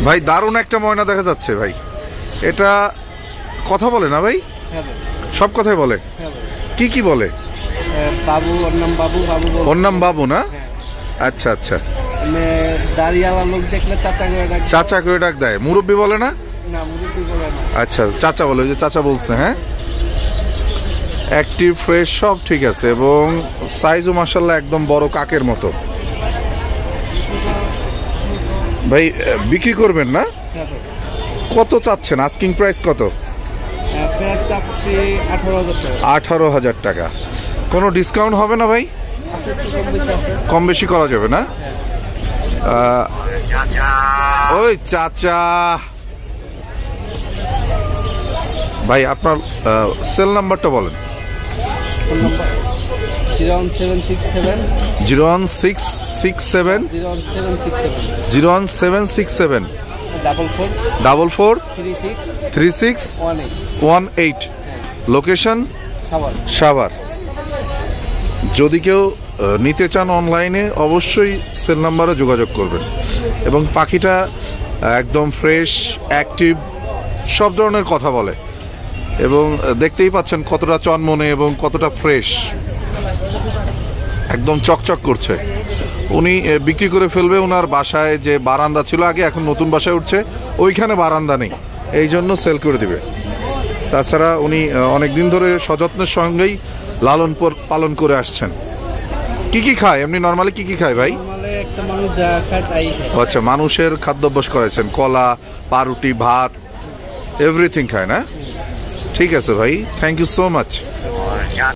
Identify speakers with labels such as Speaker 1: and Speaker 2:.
Speaker 1: ভাই দারুণ একটা ময়না দেখা যাচ্ছে ভাই। এটা কথা বলে না ভাই? সব কথাই বলে। কি কি বলে?
Speaker 2: বাবু, ওর নাম বাবু। বাবু,
Speaker 1: ওর নাম বাবু না? আচ্ছা আচ্ছা।
Speaker 2: দাঁড়িয়ালা লোক দেখলে চাচা করে ডাক।
Speaker 1: চাচা করে ডাক দেয়। মুরব্বি বলে না?
Speaker 2: না, মুরব্বি বলে না।
Speaker 1: আচ্ছা, চাচা বলে, যে চাচা বলছে। হ্যাঁ, অ্যাক্টিভ, ফ্রেশ, সব ঠিক আছে এবং সাইজও মাশাআল্লাহ একদম বড় কাকের মতো। ভাই বিক্রি করবেন না? কত চাচ্ছেন? আস্কিং প্রাইস কত? 18,000 টাকা। কোনো ডিসকাউন্ট হবে না ভাই? কম বেশি করা যাবে না? ওই চাচা ভাই, আপনার সেল নাম্বারটা বলেন। 01667 44 3618। লোকেশন সাভার। যদি কেউ নিতে চান অনলাইনে অবশ্যই সেল নাম্বারে যোগাযোগ করবেন। এবং পাখিটা একদম ফ্রেশ, অ্যাক্টিভ, সব ধরনের কথা বলে এবং দেখতেই পাচ্ছেন কতটা চনমনে এবং কতটা ফ্রেশ, একদম চকচক করছে। উনি বিক্রি করে ফেলবে। ওনার বাসায় যে বারান্দা ছিল আগে, এখন নতুন বাসায় উঠছে, ওইখানে বারান্দা নেই, এই জন্য সেল করে দিবে। তাছাড়া উনি অনেক দিন ধরে সযত্নের সঙ্গেই লালন পালন করে আসছেন। কি কি খায় এমনি নর্মালি? কি কি খায় ভাই? আচ্ছা, মানুষের খাদ্যাভ্যাস করেছেন, কলা, পাউরুটি, ভাত, এভরিথিং খায় না? ঠিক আছে ভাই, থ্যাংক ইউ সো মাচ।